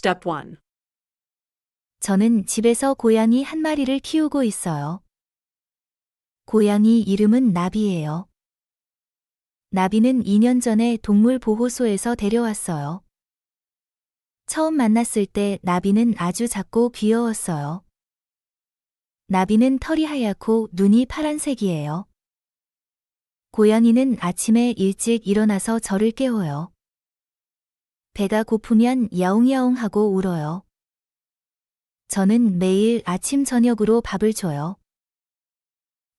Step 1. 저는 집에서 고양이 한 마리를 키우고 있어요. 고양이 이름은 나비예요. 나비는 2년 전에 동물보호소에서 데려왔어요. 처음 만났을 때 나비는 아주 작고 귀여웠어요. 나비는 털이 하얗고 눈이 파란색이에요. 고양이는 아침에 일찍 일어나서 저를 깨워요. 배가 고프면 야옹야옹하고 울어요. 저는 매일 아침 저녁으로 밥을 줘요.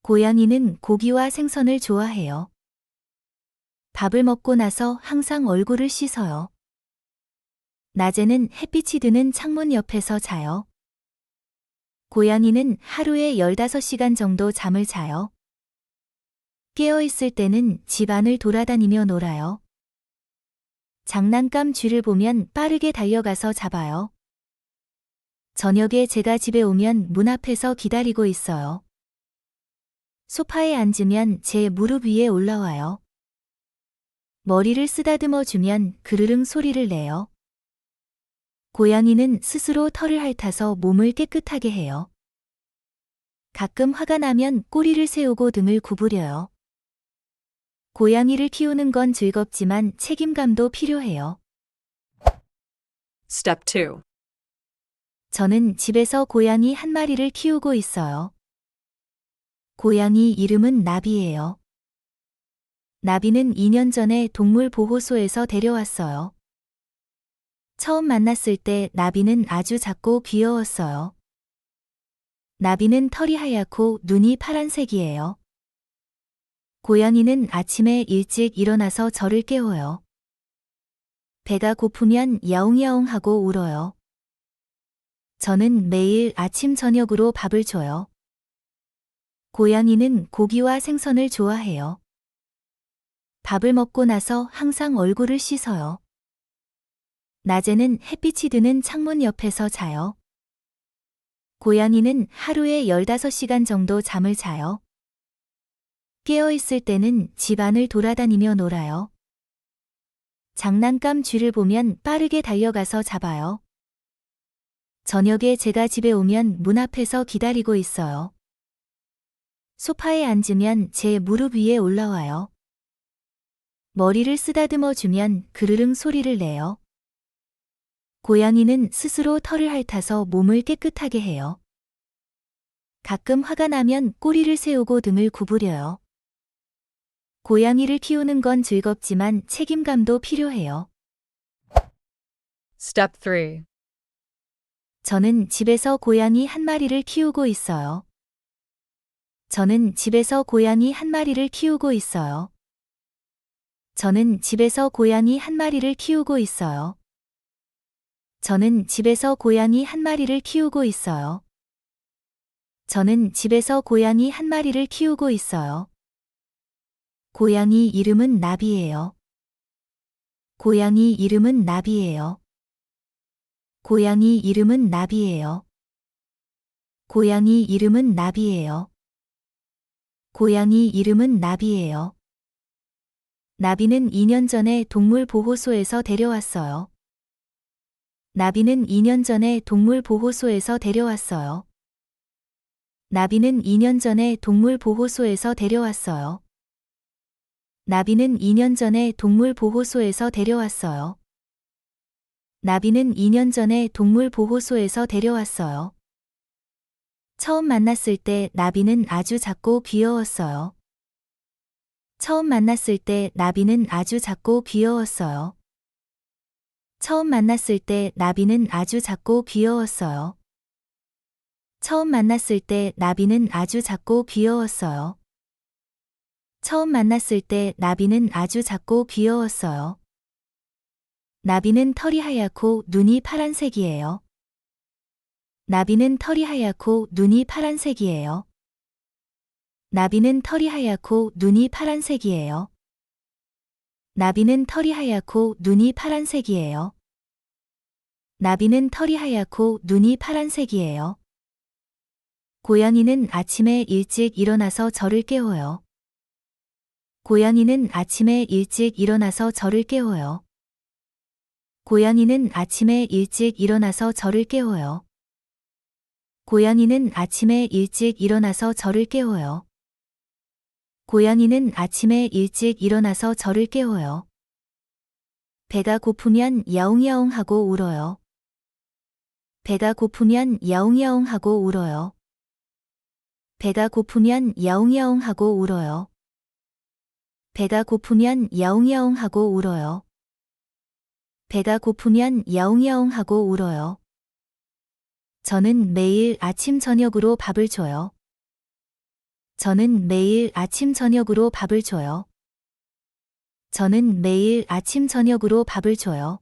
고양이는 고기와 생선을 좋아해요. 밥을 먹고 나서 항상 얼굴을 씻어요. 낮에는 햇빛이 드는 창문 옆에서 자요. 고양이는 하루에 15시간 정도 잠을 자요. 깨어있을 때는 집 안을 돌아다니며 놀아요. 장난감 쥐를 보면 빠르게 달려가서 잡아요. 저녁에 제가 집에 오면 문 앞에서 기다리고 있어요. 소파에 앉으면 제 무릎 위에 올라와요. 머리를 쓰다듬어 주면 그르릉 소리를 내요. 고양이는 스스로 털을 핥아서 몸을 깨끗하게 해요. 가끔 화가 나면 꼬리를 세우고 등을 구부려요. 고양이를 키우는 건 즐겁지만 책임감도 필요해요. Step 2. 저는 집에서 고양이 한 마리를 키우고 있어요. 고양이 이름은 나비예요. 나비는 2년 전에 동물보호소에서 데려왔어요. 처음 만났을 때 나비는 아주 작고 귀여웠어요. 나비는 털이 하얗고 눈이 파란색이에요. 고양이는 아침에 일찍 일어나서 저를 깨워요. 배가 고프면 야옹야옹하고 울어요. 저는 매일 아침 저녁으로 밥을 줘요. 고양이는 고기와 생선을 좋아해요. 밥을 먹고 나서 항상 얼굴을 씻어요. 낮에는 햇빛이 드는 창문 옆에서 자요. 고양이는 하루에 15시간 정도 잠을 자요. 깨어있을 때는 집 안을 돌아다니며 놀아요. 장난감 쥐를 보면 빠르게 달려가서 잡아요. 저녁에 제가 집에 오면 문 앞에서 기다리고 있어요. 소파에 앉으면 제 무릎 위에 올라와요. 머리를 쓰다듬어 주면 그르릉 소리를 내요. 고양이는 스스로 털을 핥아서 몸을 깨끗하게 해요. 가끔 화가 나면 꼬리를 세우고 등을 구부려요. 고양이를 키우는 건 즐겁지만 책임감도 필요해요. Step 3. 저는 집에서 고양이 한 마리를 키우고 있어요. 저는 집에서 고양이 한 마리를 키우고 있어요. 저는 집에서 고양이 한 마리를 키우고 있어요. 저는 집에서 고양이 한 마리를 키우고 있어요. 저는 집에서 고양이 한 마리를 키우고 있어요. 고양이 이름은 나비예요. 고양이 이름은 나비예요. 고양이 이름은 나비예요. 고양이 이름은 나비예요. 고양이 이름은 나비예요. 나비는 2년 전에 동물보호소에서 데려왔어요. 나비는 2년 전에 동물보호소에서 데려왔어요. 나비는 2년 전에 동물보호소에서 데려왔어요. 나비는 2년 전에 동물보호소에서 데려왔어요. 나비는 2년 전에 동물보호소에서 데려왔어요. 처음 만났을 때 나비는 아주 작고 귀여웠어요. 처음 만났을 때 나비는 아주 작고 귀여웠어요. 처음 만났을 때 나비는 아주 작고 귀여웠어요. 처음 만났을 때 나비는 아주 작고 귀여웠어요. 처음 만났을 때 나비는 아주 작고 귀여웠어요. 나비는 털이 하얗고 눈이 파란색이에요. 나비는 털이 하얗고 눈이 파란색이에요. 나비는 털이 하얗고 눈이 파란색이에요. 나비는 털이 하얗고 눈이 파란색이에요. 나비는 털이 하얗고 눈이 파란색이에요. 고양이는 아침에 일찍 일어나서 저를 깨워요. 고양이는 아침에 일찍 일어나서 저를 깨워요. 고양이는 아침에 일찍 일어나서 저를 깨워요. 고양이는 아침에 일찍 일어나서 저를 깨워요. 고양이는 아침에 일찍 일어나서 저를 깨워요. 배가 고프면 야옹야옹 하고 울어요. 배가 고프면 야옹야옹 하고 울어요. 배가 고프면 야옹야옹 하고 울어요. 배가 고프면 야옹야옹 하고 울어요. 배가 고프면 야옹야옹 하고 울어요. 저는 매일 아침 저녁으로 밥을 줘요. 저는 매일 아침 저녁으로 밥을 줘요. 저는 매일 아침 저녁으로 밥을 줘요.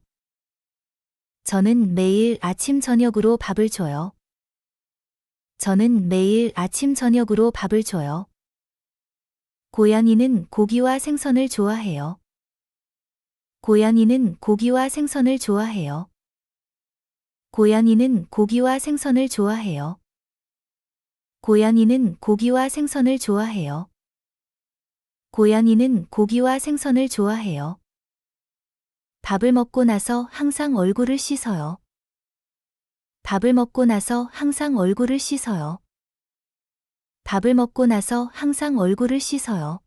저는 매일 아침 저녁으로 밥을 줘요. 저는 매일 아침 저녁으로 밥을 줘요. 고양이는 고기와 생선을 좋아해요. 고양이는 고기와 생선을 좋아해요. 고양이는 고기와 생선을 좋아해요. 고양이는 고기와 생선을 좋아해요. 고양이는 고기와 생선을 좋아해요. 밥을 먹고 나서 항상 얼굴을 씻어요. 밥을 먹고 나서 항상 얼굴을 씻어요. 밥을 먹고 나서 항상 얼굴을 씻어요.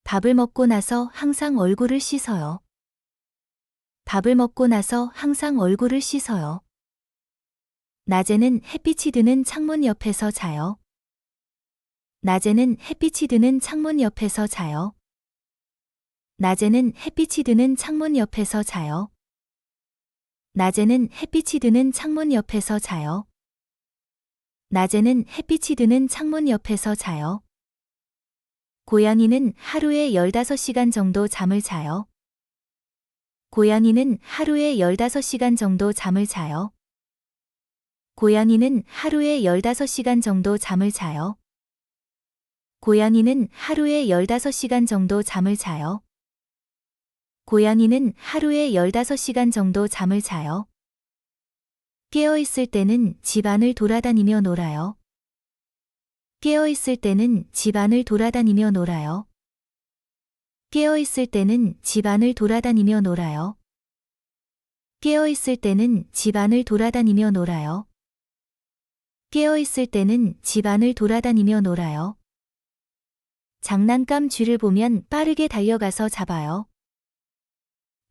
밥을 먹고 나서 항상 얼굴을 씻어요. 밥을 먹고 나서 항상 얼굴을 씻어요. 낮에는 햇빛이 드는 창문 옆에서 자요. 낮에는 햇빛이 드는 창문 옆에서 자요. 낮에는 햇빛이 드는 창문 옆에서 자요. 낮에는 햇빛이 드는 창문 옆에서 자요. 낮에는 햇빛이 드는 창문 옆에서 자요. 고양이는 하루에 15시간 정도 잠을 자요. 고양이는 하루에 15시간 정도 잠을 자요. 고양이는 하루에 15시간 정도 잠을 자요. 고양이는 하루에 15시간 정도 잠을 자요. 고양이는 하루에 15시간 정도 잠을 자요. 깨어있을 때는 집안을 돌아다니며 놀아요. 깨어있을 때는 집안을 돌아다니며 놀아요. 깨어있을 때는 집안을 돌아다니며 놀아요. 깨어있을 때는 집안을 돌아다니며 놀아요. 깨어있을 때는 집안을 돌아다니며 놀아요. 장난감 쥐를 보면 빠르게 달려가서 잡아요.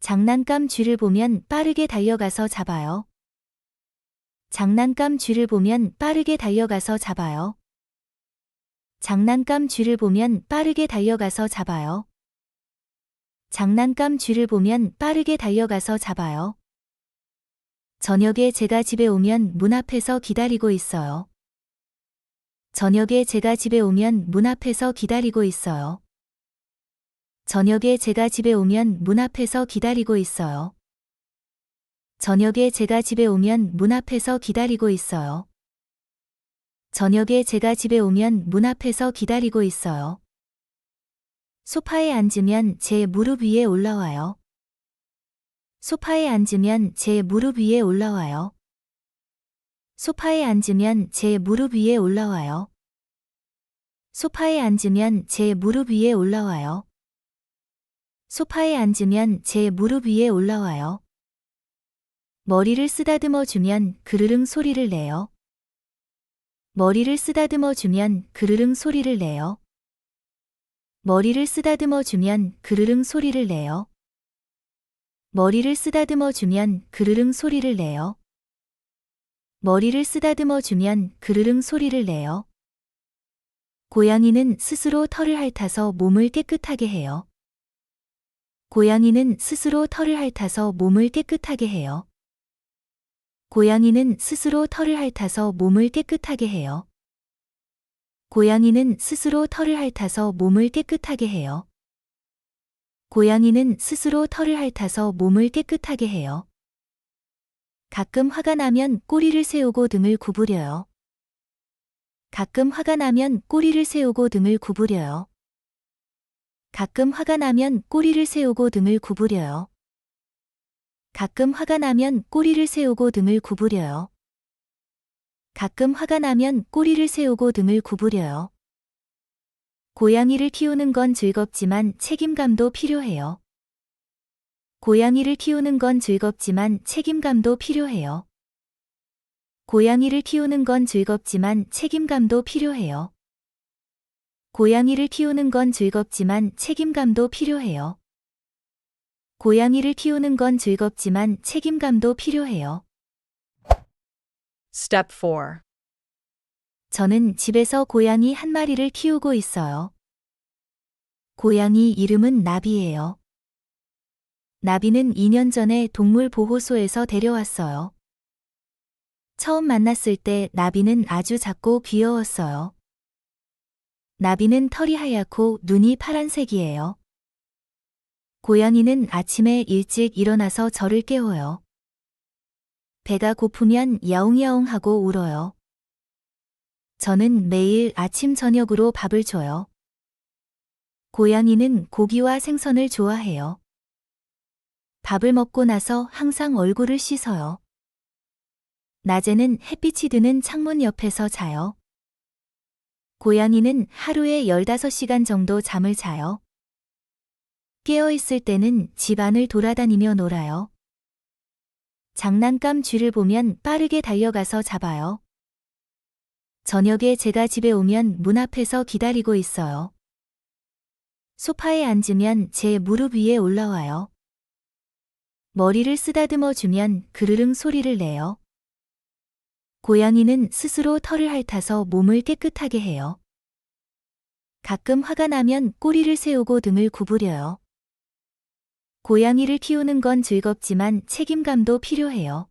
장난감 쥐를 보면 빠르게 달려가서 잡아요. 장난감 쥐를 보면 빠르게 달려가서 잡아요. 장난감 쥐를 보면 빠르게 달려가서 잡아요. 장난감 쥐를 보면 빠르게 달려가서 잡아요. 저녁에 제가 집에 오면 문 앞에서 기다리고 있어요. 저녁에 제가 집에 오면 문 앞에서 기다리고 있어요. 저녁에 제가 집에 오면 문 앞에서 기다리고 있어요. 저녁에 제가 집에 오면 문 앞에서 기다리고 있어요. 저녁에 제가 집에 오면 문 앞에서 기다리고 있어요. 소파에 앉으면 제 무릎 위에 올라와요. 소파에 앉으면 제 무릎 위에 올라와요. 소파에 앉으면 제 무릎 위에 올라와요. 소파에 앉으면 제 무릎 위에 올라와요. 소파에 앉으면 제 무릎 위에 올라와요. 머리를 쓰다듬어 주면 그르릉 소리를 내요. 머리를 쓰다듬어 주면 그르릉 소리를 내요. 머리를 쓰다듬어 주면 그르릉 소리를 내요. 머리를 쓰다듬어 주면 그르릉 소리를 내요. 머리를 쓰다듬어 주면 그르릉 소리를 내요. 고양이는 스스로 털을 핥아서 몸을 깨끗하게 해요. 고양이는 스스로 털을 핥아서 몸을 깨끗하게 해요. 고양이는 스스로 털을 핥아서 몸을 깨끗하게 해요. 고양이는 스스로 털을 핥아서 몸을 깨끗하게 해요. 고양이는 스스로 털을 핥아서 몸을 깨끗하게 해요. 가끔 화가 나면 꼬리를 세우고 등을 구부려요. 가끔 화가 나면 꼬리를 세우고 등을 구부려요. 가끔 화가 나면 꼬리를 세우고 등을 구부려요. 가끔 화가 나면 꼬리를 세우고 등을 구부려요. 가끔 화가 나면 꼬리를 세우고 등을 구부려요. 고양이를 키우는 건 즐겁지만 책임감도 필요해요. 고양이를 키우는 건 즐겁지만 책임감도 필요해요. 고양이를 키우는 건 즐겁지만 책임감도 필요해요. 고양이를 키우는 건 즐겁지만 책임감도 필요해요. 고양이를 키우는 건 즐겁지만 책임감도 필요해요. Step 4. 저는 집에서 고양이 한 마리를 키우고 있어요. 고양이 이름은 나비예요. 나비는 2년 전에 동물보호소에서 데려왔어요. 처음 만났을 때 나비는 아주 작고 귀여웠어요. 나비는 털이 하얗고 눈이 파란색이에요. 고양이는 아침에 일찍 일어나서 저를 깨워요. 배가 고프면 야옹야옹하고 울어요. 저는 매일 아침 저녁으로 밥을 줘요. 고양이는 고기와 생선을 좋아해요. 밥을 먹고 나서 항상 얼굴을 씻어요. 낮에는 햇빛이 드는 창문 옆에서 자요. 고양이는 하루에 15시간 정도 잠을 자요. 깨어있을 때는 집 안을 돌아다니며 놀아요. 장난감 쥐를 보면 빠르게 달려가서 잡아요. 저녁에 제가 집에 오면 문 앞에서 기다리고 있어요. 소파에 앉으면 제 무릎 위에 올라와요. 머리를 쓰다듬어 주면 그르릉 소리를 내요. 고양이는 스스로 털을 핥아서 몸을 깨끗하게 해요. 가끔 화가 나면 꼬리를 세우고 등을 구부려요. 고양이를 키우는 건 즐겁지만 책임감도 필요해요.